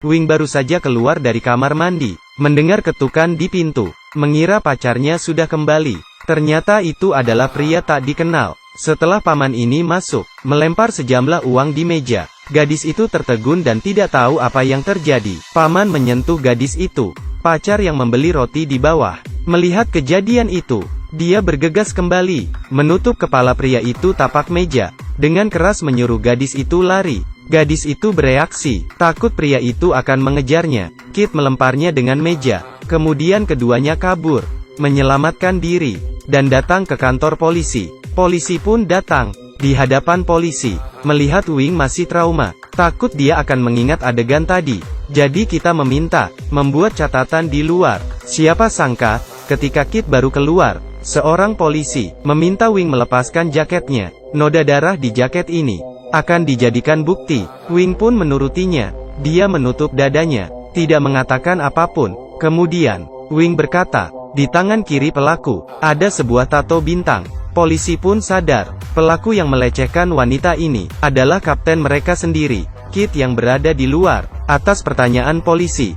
Wing baru saja keluar dari kamar mandi, mendengar ketukan di pintu, mengira pacarnya sudah kembali. Ternyata itu adalah pria tak dikenal. Setelah paman ini masuk, melempar sejumlah uang di meja. Gadis itu tertegun dan tidak tahu apa yang terjadi. Paman menyentuh gadis itu. Pacar yang membeli roti di bawah. Melihat kejadian itu, dia bergegas kembali, menutup kepala pria itu tapak meja. Dengan keras menyuruh gadis itu lari. Gadis itu bereaksi, takut pria itu akan mengejarnya. Kit melemparnya dengan meja. Kemudian keduanya kabur, menyelamatkan diri, dan datang ke kantor polisi. Polisi pun datang. Di hadapan polisi, melihat Wing masih trauma, takut dia akan mengingat adegan tadi. Jadi kita meminta, membuat catatan di luar. Siapa sangka, ketika Kit baru keluar, seorang polisi meminta Wing melepaskan jaketnya. Noda darah di jaket ini akan dijadikan bukti. Wing pun menurutinya. Dia menutup dadanya, tidak mengatakan apapun. Kemudian, Wing berkata, di tangan kiri pelaku, ada sebuah tato bintang. Polisi pun sadar, pelaku yang melecehkan wanita ini, adalah kapten mereka sendiri, Kit yang berada di luar. Atas pertanyaan polisi,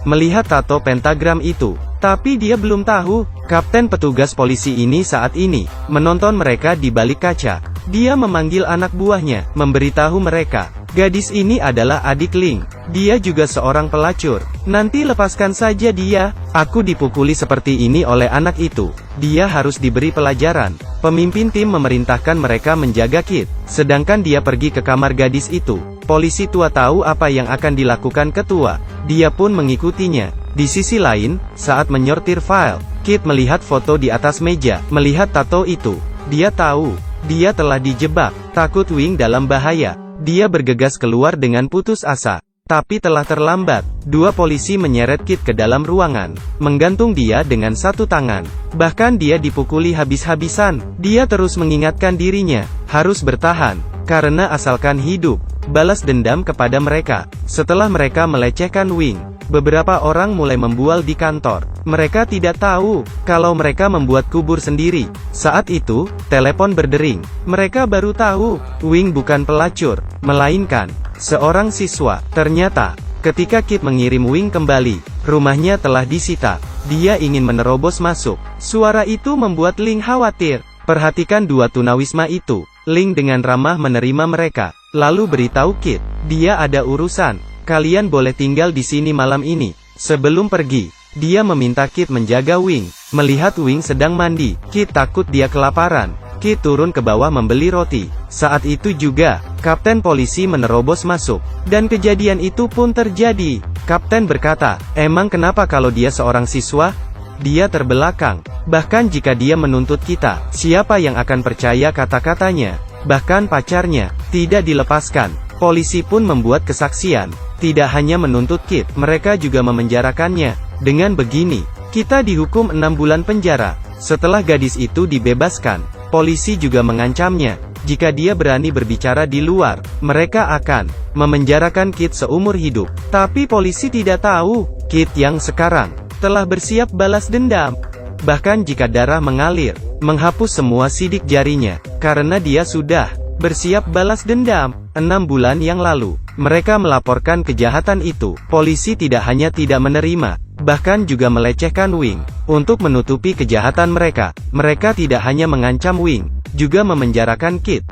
melihat tato pentagram itu, tapi dia belum tahu, kapten petugas polisi ini saat ini, menonton mereka di balik kaca. Dia memanggil anak buahnya, memberitahu mereka, gadis ini adalah adik Ling. Dia juga seorang pelacur. Nanti lepaskan saja dia. Aku dipukuli seperti ini oleh anak itu. Dia harus diberi pelajaran. Pemimpin tim memerintahkan mereka menjaga Kit. Sedangkan dia pergi ke kamar gadis itu. Polisi tua tahu apa yang akan dilakukan ketua. Dia pun mengikutinya. Di sisi lain, saat menyortir file, Kit melihat foto di atas meja. Melihat tato itu, dia tahu, dia telah dijebak. Takut Wing dalam bahaya, dia bergegas keluar dengan putus asa. Tapi telah terlambat. Dua polisi menyeret Kit ke dalam ruangan, menggantung dia dengan satu tangan. Bahkan dia dipukuli habis-habisan. Dia terus mengingatkan dirinya, harus bertahan, karena asalkan hidup, balas dendam kepada mereka. Setelah mereka melecehkan Wing, beberapa orang mulai membual di kantor. Mereka tidak tahu, kalau mereka membuat kubur sendiri. Saat itu, telepon berdering. Mereka baru tahu, Wing bukan pelacur, melainkan seorang siswa. Ternyata, ketika Kit mengirim Wing kembali, rumahnya telah disita. Dia ingin menerobos masuk. Suara itu membuat Ling khawatir. Perhatikan dua tunawisma itu. Ling dengan ramah menerima mereka, lalu beritahu Kit, dia ada urusan. Kalian boleh tinggal di sini malam ini. Sebelum pergi, dia meminta Kit menjaga Wing. Melihat Wing sedang mandi, Kit takut dia kelaparan. Kit turun ke bawah membeli roti. Saat itu juga, kapten polisi menerobos masuk. Dan kejadian itu pun terjadi. Kapten berkata, emang kenapa kalau dia seorang siswa? Dia terbelakang. Bahkan jika dia menuntut kita, siapa yang akan percaya kata-katanya? Bahkan pacarnya, tidak dilepaskan. Polisi pun membuat kesaksian. Tidak hanya menuntut Kit, mereka juga memenjarakannya. Dengan begini, kita dihukum 6 bulan penjara. Setelah gadis itu dibebaskan, polisi juga mengancamnya. Jika dia berani berbicara di luar, mereka akan memenjarakan Kit seumur hidup. Tapi polisi tidak tahu, Kit yang sekarang telah bersiap balas dendam. Bahkan jika darah mengalir, menghapus semua sidik jarinya, karena dia sudah bersiap balas dendam. 6 bulan yang lalu, mereka melaporkan kejahatan itu. Polisi tidak hanya tidak menerima, bahkan juga melecehkan Wing. Untuk menutupi kejahatan mereka, mereka tidak hanya mengancam Wing, juga memenjarakan Kit.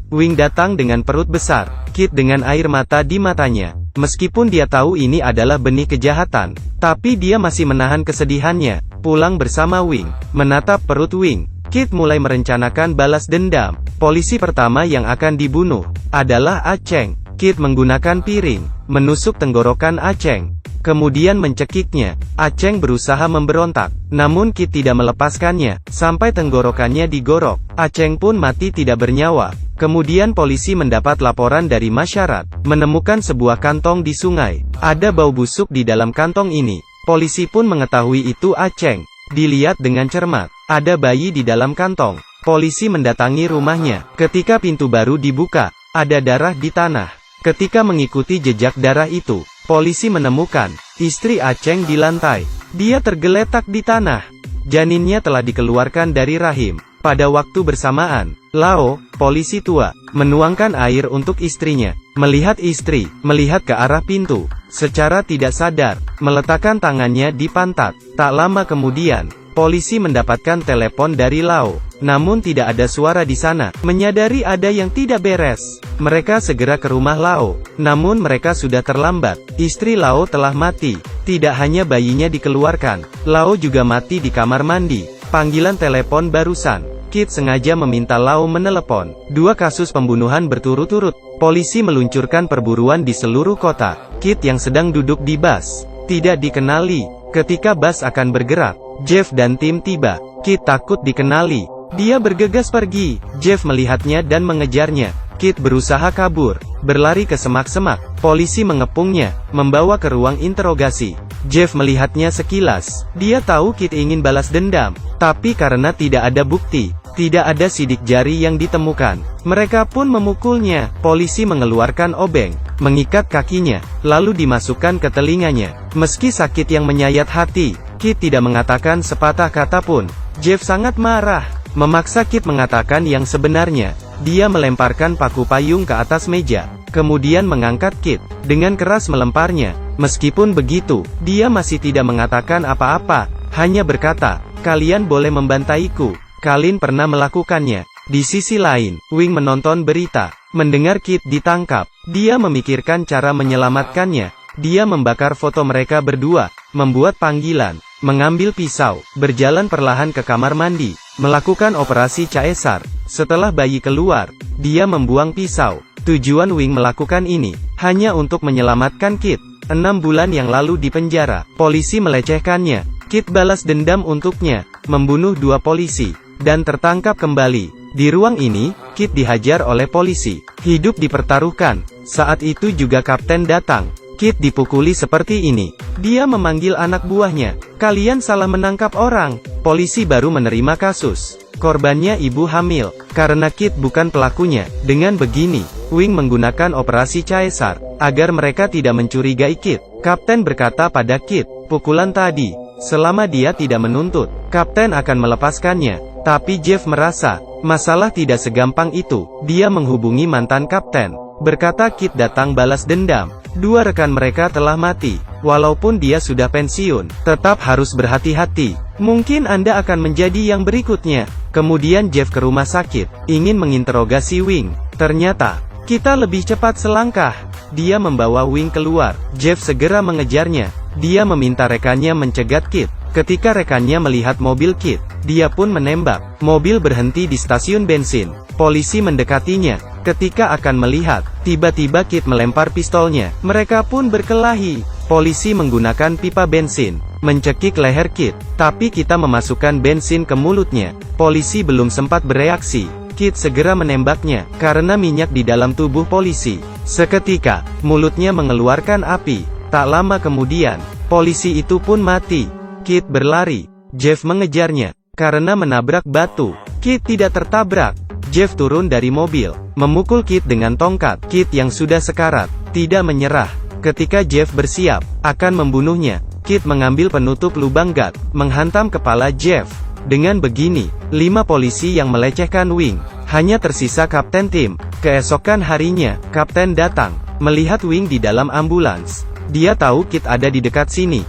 Wing datang dengan perut besar, Kit dengan air mata di matanya. Meskipun dia tahu ini adalah benih kejahatan, tapi dia masih menahan kesedihannya. Pulang bersama Wing, menatap perut Wing, Kit mulai merencanakan balas dendam. Polisi pertama yang akan dibunuh adalah Aceng. Kit menggunakan piring, menusuk tenggorokan Aceng, kemudian mencekiknya. Aceng berusaha memberontak, namun Kit tidak melepaskannya, sampai tenggorokannya digorok. Aceng pun mati tidak bernyawa. Kemudian polisi mendapat laporan dari masyarakat, menemukan sebuah kantong di sungai. Ada bau busuk di dalam kantong ini. Polisi pun mengetahui itu Aceng. Dilihat dengan cermat, ada bayi di dalam kantong. Polisi mendatangi rumahnya. Ketika pintu baru dibuka, ada darah di tanah. Ketika mengikuti jejak darah itu, polisi menemukan istri Aceng di lantai. Dia tergeletak di tanah. Janinnya telah dikeluarkan dari rahim. Pada waktu bersamaan, Lao, polisi tua, menuangkan air untuk istrinya. Melihat istri, melihat ke arah pintu. Secara tidak sadar, meletakkan tangannya di pantat. Tak lama kemudian, polisi mendapatkan telepon dari Lao. Namun tidak ada suara di sana. Menyadari ada yang tidak beres, mereka segera ke rumah Lao. Namun mereka sudah terlambat. Istri Lao telah mati. Tidak hanya bayinya dikeluarkan, Lao juga mati di kamar mandi. Panggilan telepon barusan. Kit sengaja meminta Lao menelepon. 2 kasus pembunuhan berturut-turut. Polisi meluncurkan perburuan di seluruh kota. Kit yang sedang duduk di bus, tidak dikenali. Ketika bus akan bergerak, Jeff dan tim tiba. Kit takut dikenali. Dia bergegas pergi. Jeff melihatnya dan mengejarnya. Kit berusaha kabur, berlari ke semak-semak. Polisi mengepungnya, membawa ke ruang interogasi. Jeff melihatnya sekilas. Dia tahu Kit ingin balas dendam, tapi karena tidak ada bukti, tidak ada sidik jari yang ditemukan, mereka pun memukulnya. Polisi mengeluarkan obeng, mengikat kakinya, lalu dimasukkan ke telinganya. Meski sakit yang menyayat hati, Kit tidak mengatakan sepatah kata pun. Jeff sangat marah, memaksa Kit mengatakan yang sebenarnya. Dia melemparkan paku payung ke atas meja, kemudian mengangkat Kit, dengan keras melemparnya. Meskipun begitu, dia masih tidak mengatakan apa-apa, hanya berkata, "Kalian boleh membantaiku. Kalian pernah melakukannya." Di sisi lain, Wing menonton berita. Mendengar Kit ditangkap, dia memikirkan cara menyelamatkannya. Dia membakar foto mereka berdua, membuat panggilan, mengambil pisau, berjalan perlahan ke kamar mandi, melakukan operasi caesar. Setelah bayi keluar, dia membuang pisau. Tujuan Wing melakukan ini, hanya untuk menyelamatkan Kit. 6 bulan yang lalu di penjara, polisi melecehkannya. Kit balas dendam untuknya, membunuh 2 polisi, dan tertangkap kembali. Di ruang ini, Kit dihajar oleh polisi. Hidup dipertaruhkan. Saat itu juga kapten datang. Kit dipukuli seperti ini. Dia memanggil anak buahnya. "Kalian salah menangkap orang." Polisi baru menerima kasus. Korbannya ibu hamil. Karena Kit bukan pelakunya. Dengan begini, Wing menggunakan operasi caesar, agar mereka tidak mencurigai Kit. Kapten berkata pada Kit, "Pukulan tadi, selama dia tidak menuntut, kapten akan melepaskannya." Tapi Jeff merasa, masalah tidak segampang itu. Dia menghubungi mantan kapten. Berkata Kit datang balas dendam. 2 rekan mereka telah mati. Walaupun dia sudah pensiun, tetap harus berhati-hati. Mungkin Anda akan menjadi yang berikutnya. Kemudian Jeff ke rumah sakit, ingin menginterogasi Wing. Ternyata, kita lebih cepat selangkah. Dia membawa Wing keluar. Jeff segera mengejarnya. Dia meminta rekannya mencegat Kit. Ketika rekannya melihat mobil Kit, dia pun menembak. Mobil berhenti di stasiun bensin. Polisi mendekatinya. Ketika akan melihat, tiba-tiba Kit melempar pistolnya. Mereka pun berkelahi. Polisi menggunakan pipa bensin, mencekik leher Kit, tapi kita memasukkan bensin ke mulutnya. Polisi belum sempat bereaksi. Kit segera menembaknya, karena minyak di dalam tubuh polisi. Seketika, mulutnya mengeluarkan api. Tak lama kemudian, polisi itu pun mati. Kit berlari. Jeff mengejarnya. Karena menabrak batu, Kit tidak tertabrak. Jeff turun dari mobil, memukul Kit dengan tongkat. Kit yang sudah sekarat, tidak menyerah. Ketika Jeff bersiap akan membunuhnya, Kit mengambil penutup lubang gat, menghantam kepala Jeff. Dengan begini, 5 polisi yang melecehkan Wing, hanya tersisa Kapten Tim. Keesokan harinya, Kapten datang, melihat Wing di dalam ambulans. Dia tahu Kit ada di dekat sini.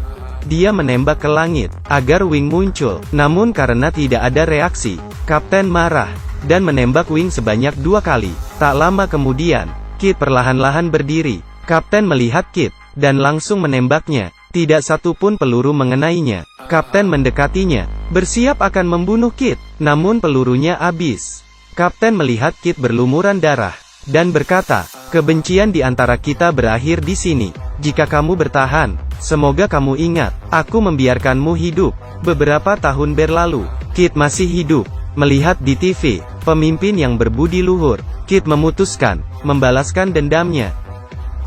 Dia menembak ke langit, agar Wing muncul. Namun karena tidak ada reaksi, Kapten marah, dan menembak Wing sebanyak 2 kali. Tak lama kemudian, Kit perlahan-lahan berdiri. Kapten melihat Kit, dan langsung menembaknya. Tidak satu pun peluru mengenainya. Kapten mendekatinya, bersiap akan membunuh Kit, namun pelurunya habis. Kapten melihat Kit berlumuran darah, dan berkata, "Kebencian di antara kita berakhir di sini. Jika kamu bertahan, semoga kamu ingat, aku membiarkanmu hidup." Beberapa tahun berlalu, Kit masih hidup. Melihat di TV, pemimpin yang berbudi luhur, Kit memutuskan, membalaskan dendamnya.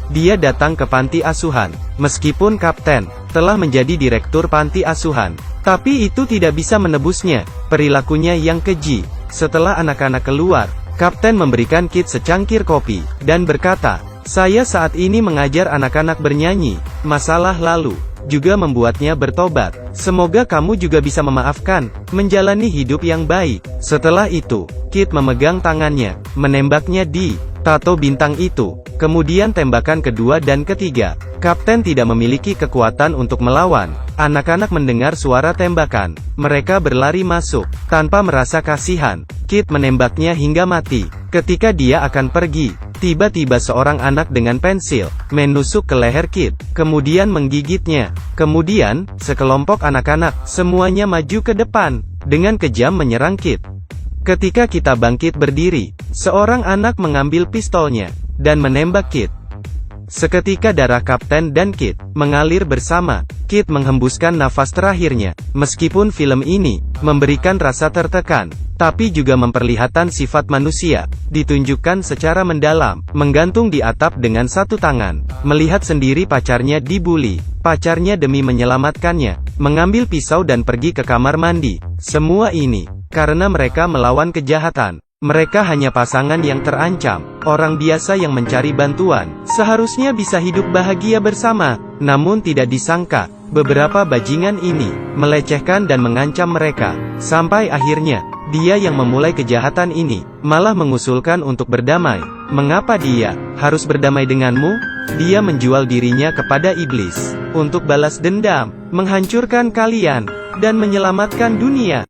Dia datang ke panti asuhan. Meskipun Kapten telah menjadi direktur panti asuhan, tapi itu tidak bisa menebusnya, perilakunya yang keji. Setelah anak-anak keluar, Kapten memberikan Kit secangkir kopi, dan berkata, "Saya saat ini mengajar anak-anak bernyanyi." Masalah lalu juga membuatnya bertobat. Semoga kamu juga bisa memaafkan, menjalani hidup yang baik. Setelah itu, Kit memegang tangannya, menembaknya di tato bintang itu. Kemudian tembakan kedua dan ketiga. Kapten tidak memiliki kekuatan untuk melawan. Anak-anak mendengar suara tembakan. Mereka berlari masuk, tanpa merasa kasihan. Kit menembaknya hingga mati. Ketika dia akan pergi, tiba-tiba seorang anak dengan pensil menusuk ke leher Kit, kemudian menggigitnya. Kemudian, sekelompok anak-anak, semuanya maju ke depan, dengan kejam menyerang Kit. Ketika kita bangkit berdiri, seorang anak mengambil pistolnya, dan menembak Kit. Seketika darah Kapten dan Kit mengalir bersama. Kit menghembuskan nafas terakhirnya. Meskipun film ini memberikan rasa tertekan, tapi juga memperlihatkan sifat manusia, ditunjukkan secara mendalam, menggantung di atap dengan satu tangan, melihat sendiri pacarnya dibully, pacarnya demi menyelamatkannya, mengambil pisau dan pergi ke kamar mandi. Semua ini karena mereka melawan kejahatan. Mereka hanya pasangan yang terancam, orang biasa yang mencari bantuan, seharusnya bisa hidup bahagia bersama. Namun tidak disangka, beberapa bajingan ini melecehkan dan mengancam mereka, sampai akhirnya, dia yang memulai kejahatan ini, malah mengusulkan untuk berdamai. Mengapa dia harus berdamai denganmu? Dia menjual dirinya kepada iblis, untuk balas dendam, menghancurkan kalian, dan menyelamatkan dunia.